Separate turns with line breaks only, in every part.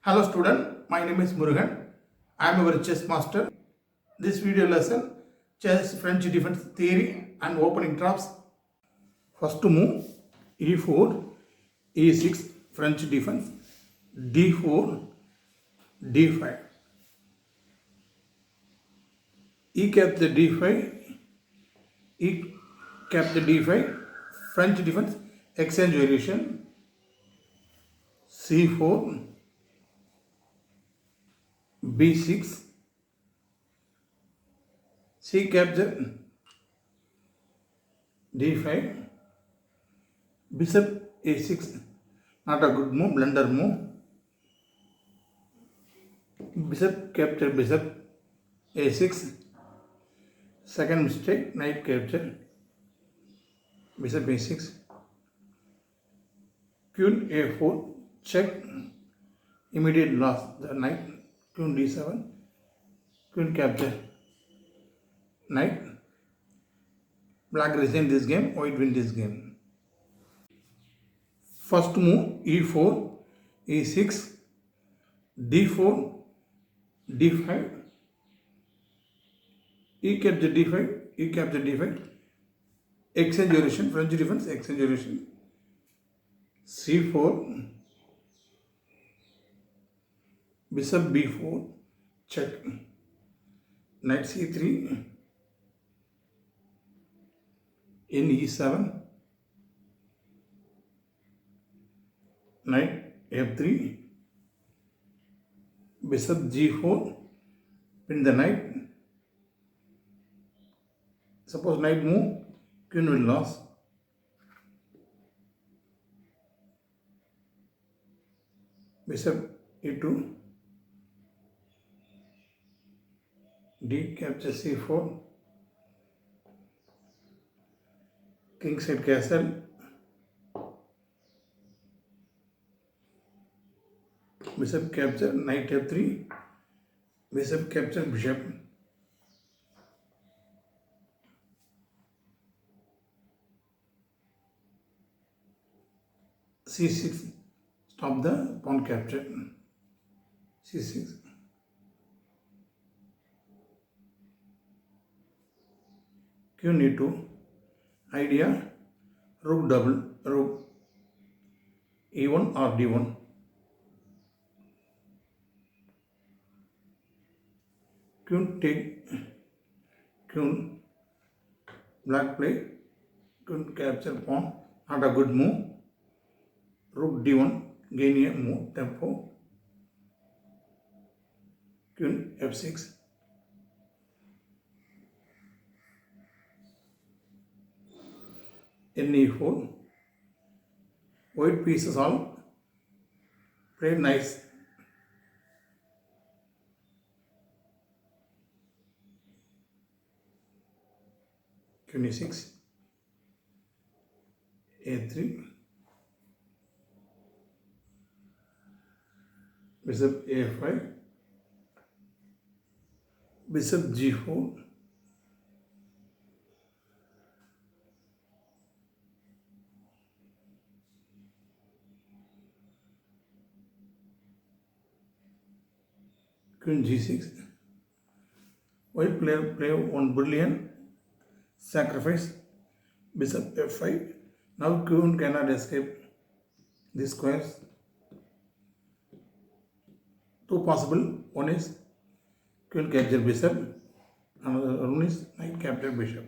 Hello student, my name is Murugan. I am your chess master. This video lesson, chess French defense theory and opening traps. First move e4, e6 French defense, d4, d5. E capture d5, e capture d5, French defense exchange variation, c4, b6, c capture d5, bishop a6, not a good move, blunder move. Bishop capture bishop a6, second mistake, knight capture bishop a6, queen a4, check, immediate loss, the knight, queen d7, queen capture, knight, black resign this game, white win this game. First move e4, e6, d4, d5, e capture d5, e capture d5, exchange duration, French defense exchange duration, c4, bishop b4, check, knight c3, in e7, knight f3, bishop g4, pin the knight. Suppose knight move, queen will lose. Bishop e2, d capture c4, king side castle, bishop capture, knight f3, bishop capture bishop, c6, stop the pawn capture, c6, queen e2, idea, rook double, rook e1 or d1, queen take, queen, black play, queen capture pawn, not a good move, rook d1, gain a move, tempo, queen f6, n e4, white pieces all very nice. Queen e6, a3, bishop a5, bishop g4, queen g6. White player play one brilliant sacrifice, bishop f5. Now queen cannot escape these squares. Two possible. One is queen capture bishop, another one is knight capture bishop.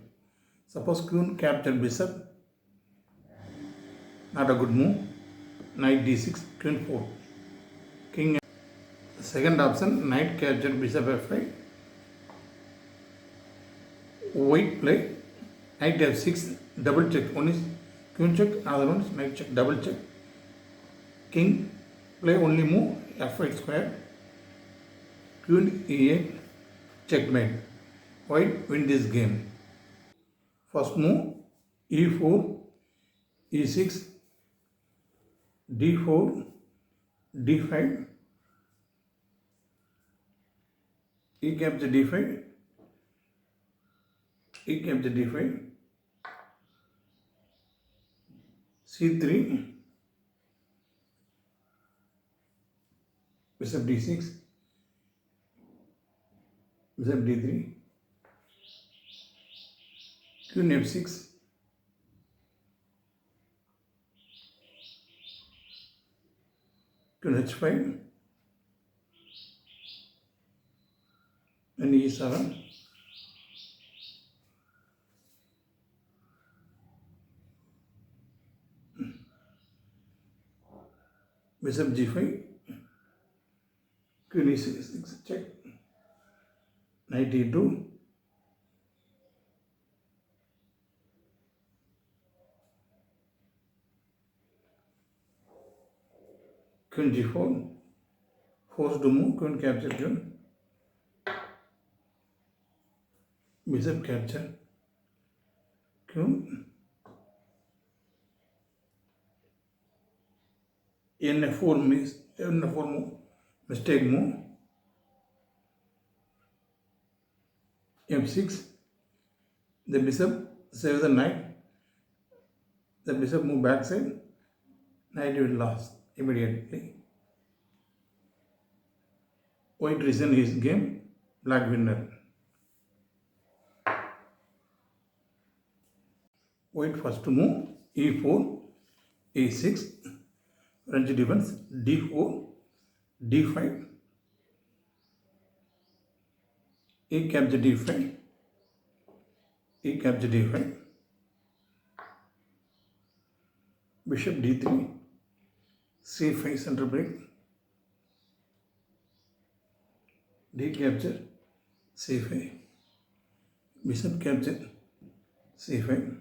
Suppose queen capture bishop, not a good move. Knight d6, queen 4, king. Second option, knight capture bishop f5. White play knight f6, double check. One is queen check, another one is knight check, double check. King play only move f8 square, queen e8, checkmate. White win this game. First move e4, e6, d4, d5, e capture d5, e capture d5, c3, bishop d6, bishop d3, queen f6, queen h5, and e7, bishop g5, queen e6 check, knight e2, queen g4, forced move, queen capture queen, bishop capture, queen, n4 miss, n4 move, mistake move, f6, the bishop save the knight, the bishop move backside, knight will lost immediately. White reason his game, black winner. White first move, e4, e6, French defense, d4, d5, e capture d5, e capture d5, bishop d3, c5 center break, d capture, c5, bishop capture, c5,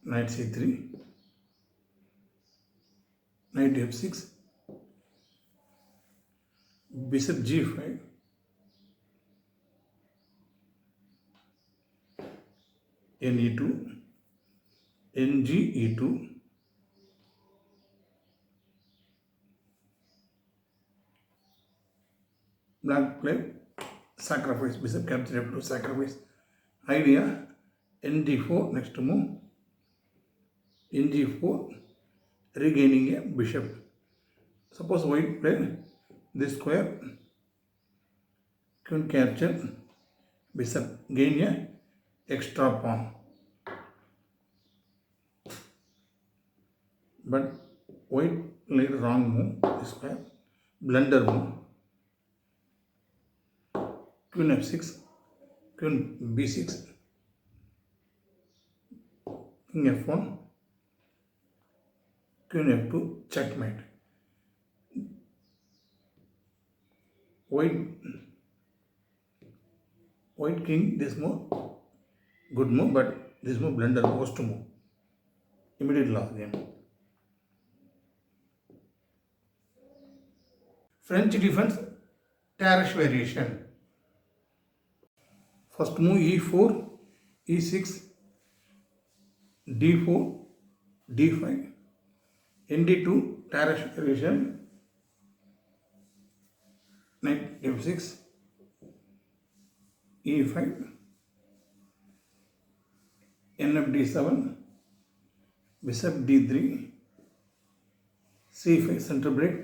knight c3, knight f6, bishop g5, ne2, nge2, black play sacrifice, bishop capture f2 sacrifice. Idea nd4 next move, ng4 regaining a bishop. Suppose white play this square, queen capture, bishop gain a extra pawn. But white played wrong move, this square, blunder move. Queen f6, queen b6, king f1, queen f2, checkmate. White king, this move, good move, but this move blunder, worst move. Immediate loss game. French defense, Tarrasch variation. First move e4, e6, d4, d5, nd2, Tarrasch variation, knight f6, e5, nf d7, bishop d3, c5 center break,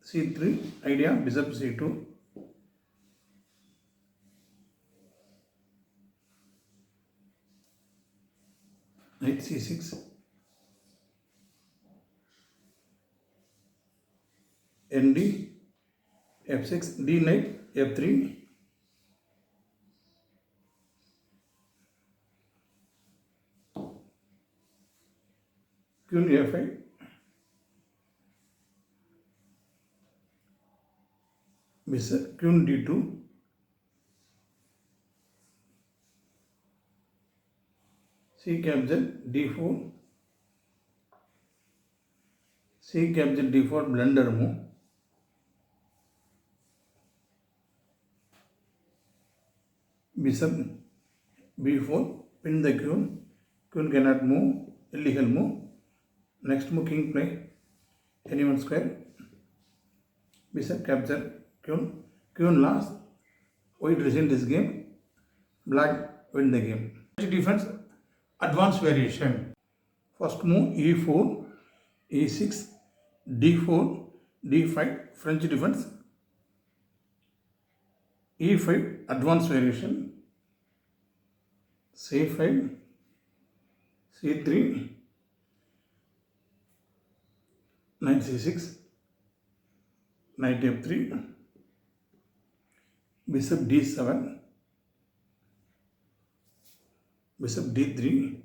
c3 idea, bishop c2, knight c6, nd f6, d knight f3, queen f5, bishop queen d2, c capture d4, c capture d4 blunder move, bishop b4, pin the queen, queen cannot move, illegal move. Next move king play, anyone square, bishop capture queen, queen lost, white resent this game, black win the game. Defense, advanced variation. First move e4, e6, d4, d5, French defense, e5, advanced variation, c5, c3, knight c6, knight f3, bishop d7, bishop d3,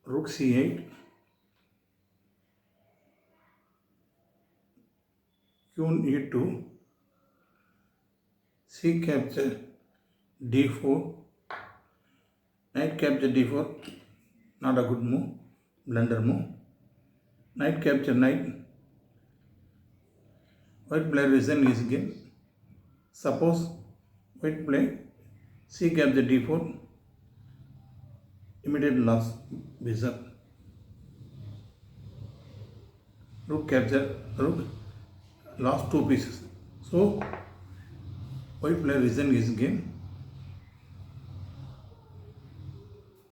rook c8, queen e2, c capture d4, knight capture d4, not a good move, blunder move. Knight capture knight, white player resign his game. Suppose white play c capture d4, immediate loss, bishop. Rook capture, rook lost two pieces. So white player resign his game.